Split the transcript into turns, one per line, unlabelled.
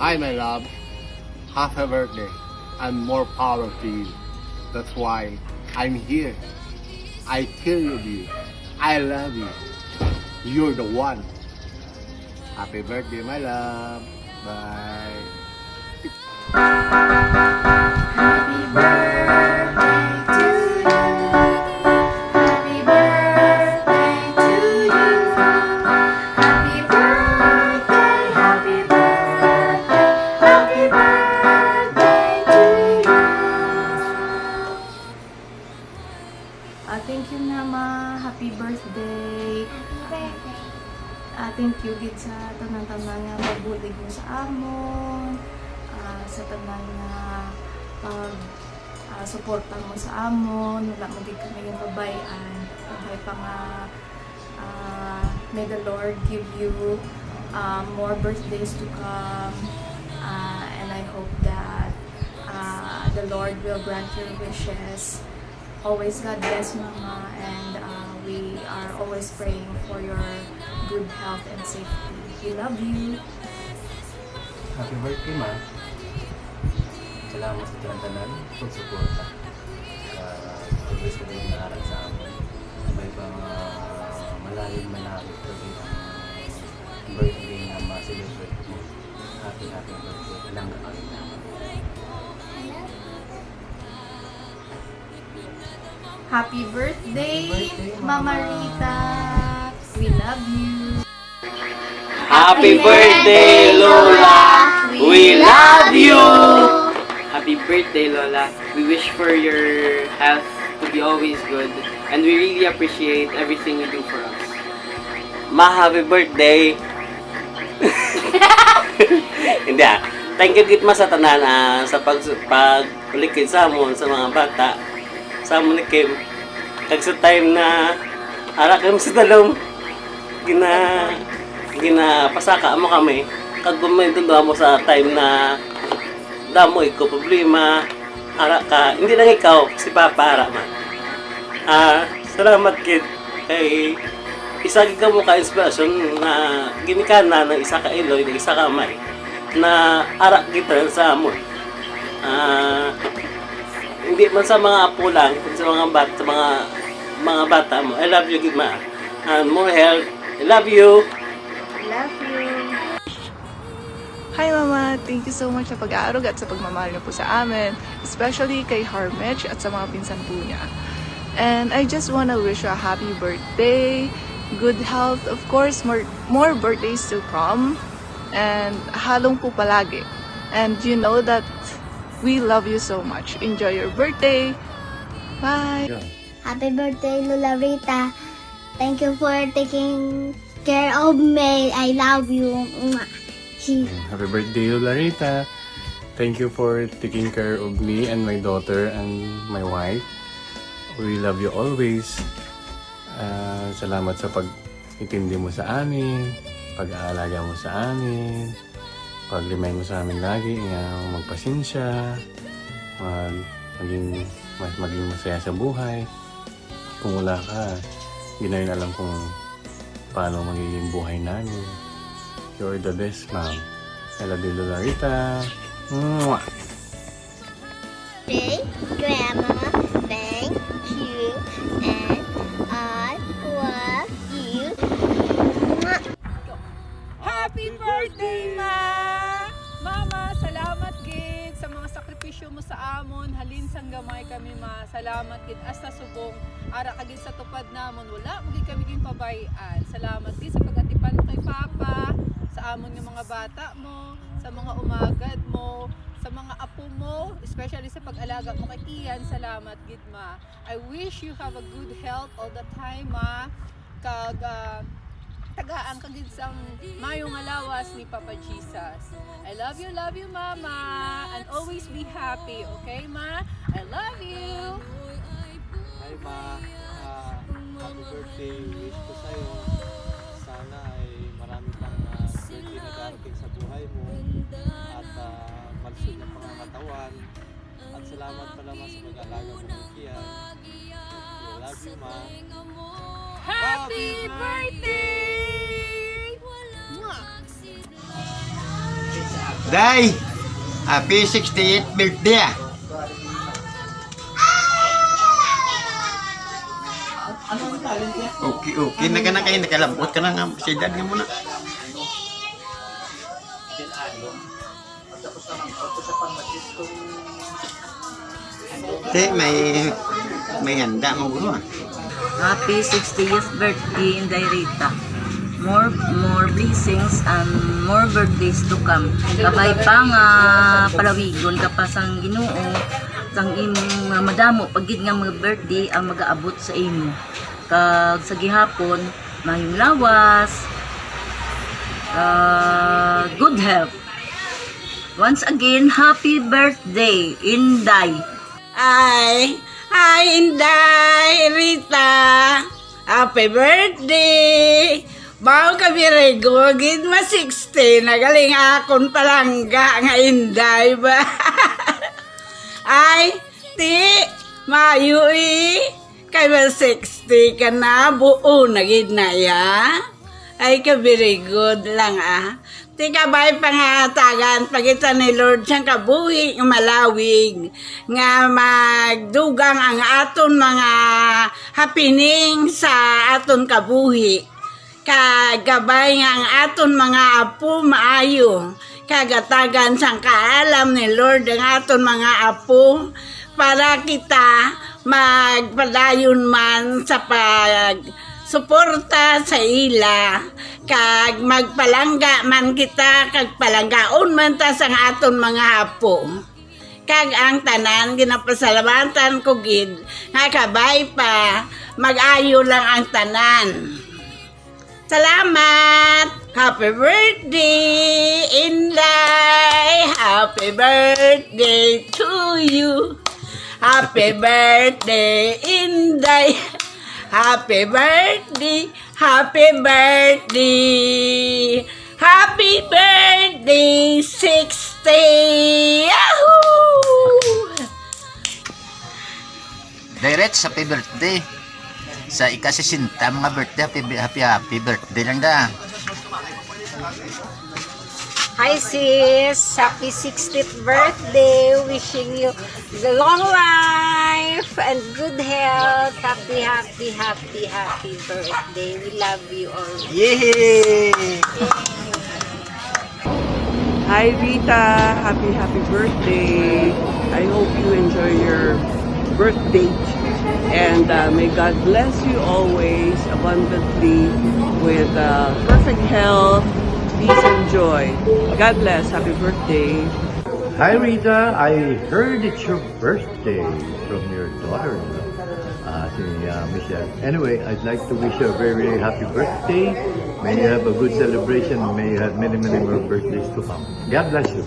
Hi, my love. Happy birthday. I'm more power to you. That's why I'm here. I tell you, I love you. You're the one. Happy birthday, my love. Bye.
Happy birthday to you. Happy birthday to you. Happy birthday, happy birthday, happy birthday to you. Thank you, Mama. Happy birthday. Thank you gid sa tanan-tanan nga pagbulig mo sa amon. Sa tanan nga pag suporta mo sa amon, wala mo gid kami yung babayan. Kabay pa nga may the Lord give you more birthdays to come, and I hope that the Lord will grant your wishes. Always God bless, Mama, and we are always praying for your good health and safety. We love you.
Happy birthday, Ma. Salamat sa tanan-tanan pagsuporta. Always ka din naaral sa amin. May pang malalim pa din ang birthday na ma-celebrate mo. Happy birthday. Ilang kakalit naman.
Happy birthday, Mama Rita. We love you.
Happy birthday, Lola! We love you! Happy birthday, Lola. We wish for your health to be always good, and we really appreciate everything you do for us. Ma, happy birthday! Hindi ah. Thank you gitma sa tanan sa pagpulikid sa amon sa mga bata. Sa amon ni Kim. Kag sa time na ara kami sa dalom pasaka mo kami. Kag bumintundo mo sa time na damoy ko problema ara ka hindi lang ikaw si Papa ara man. Salamat kid kay isa gid mo ka inspirasyon na ginikana ng isa ka Eloy ng isa ka May na ara kita sa amon. Hindi man sa mga apo lang, sa mga bata mo. I love you, Gitma. And more health. I love you.
Love you.
Hi Mama! Thank you so much sa pag-aarog at sa pagmamahal niyo po sa amin, especially kay Harmech at sa mga pinsan po niya. And I just wanna wish you a happy birthday, good health, of course, more birthdays to come, and halong po palagi. And you know that we love you so much. Enjoy your birthday! Bye!
Happy birthday, Lola Rita. Thank you for taking care of me. I love you. Mwah.
Happy birthday, Lola Rita. Thank you for taking care of me and my daughter and my wife. We love you always. Salamat sa pag-intindi mo sa amin, pag-aalaga mo sa amin, pag-remind mo sa amin lagi na magpasensya, maging masaya sa buhay. Kung wala ka, hindi na rin alam kung paano magiging buhay namin. You're the best, Mom. I love you, Lola Rita. Mwah!
Hey, Grandma, thank you, and I love you. Mwah.
Happy birthday, Ma! Mama, salamat gid sa mga sakripisyo mo sa amon. Halin sang gamay kami, Ma. Salamat gid hasta subong ara ka gid sa tupad namon. Wala mo gid kami gid pabayan. Salamat gid sa pag-atipan mo kay Papa, sa amon nga mga bata mo, sa mga umagad mo, sa mga apo mo, especially sa pag-alaga mo kay Ian. Salamat gid, Ma. I wish you have a good health all the time, Ma. Kag tagaan ka gid sang mayong alawas ni Papa Jesus. I love you, Mama, and always be happy, okay, Ma? I love you.
Hi, Ma. Happy birthday. Wish ko sa'yo. Sana ay marami pang birthday na darating sa buhay mo. At malusog ng pangangatawan. At salamat pala, Ma, sa mag-alaga mo ng Kian. I love you, Ma.
Happy birthday!
It's a
Day, happy 68th birthday ah. Okay na ka na kayo, nakalambot ka na nga, si dad nga muna. Te, may handa mo bro ah.
Happy 60th birthday, Inday Rita. More blessings and more birthdays to come. Kabay pa nga palawigon ka pa sang Ginoo, sang imong madamo pagid nga mga birthday ang magaabot sa imo. Kag sa gihapon, mahim lawas, good health. Once again, happy birthday, Inday.
Hi, Inday, Rita. Happy birthday. Bao ka birego, gid ma 60. Nagaling akon palangga nga Inday ba? Ay, ti, mayui. Kay ba 60 ka na, buo na gid na ya. Ay ka very good lang ah. Ti kabay pangatagan pagita ni Lord siyang kabuhi nga malawig nga magdugang ang aton mga happening sa aton kabuhi. Kagabay nga ang aton mga apo maayo. Kagatagan siyang kaalam ni Lord ang aton mga apo para kita magpadayon man sa suporta sa ila, kag magpalangga man kita, kag palanggaon man ta sa aton mga apo. Kag ang tanan, ginapasalamatan ko gid, nga kabay pa, mag-ayo lang ang tanan. Salamat! Happy birthday, Inday! Happy birthday to you! Happy birthday, Inday! Happy birthday, happy birthday, happy birthday, 60! Yahoo!
Direct, happy birthday. Sa ika-60 mga birthday, happy birthday lang da.
Hi sis! Happy 60th birthday! Wishing you the long life and good health. Happy birthday. We love you all.
Yay!
Hi Rita! Happy birthday! I hope you enjoy your birthday and may God bless you always abundantly with perfect health, peace and joy. God bless. Happy birthday.
Hi Rita, I heard it's your birthday from your daughter, Michelle. Anyway, I'd like to wish you a very, very happy birthday. May you have a good celebration. May you have many, many more birthdays to come. God bless you.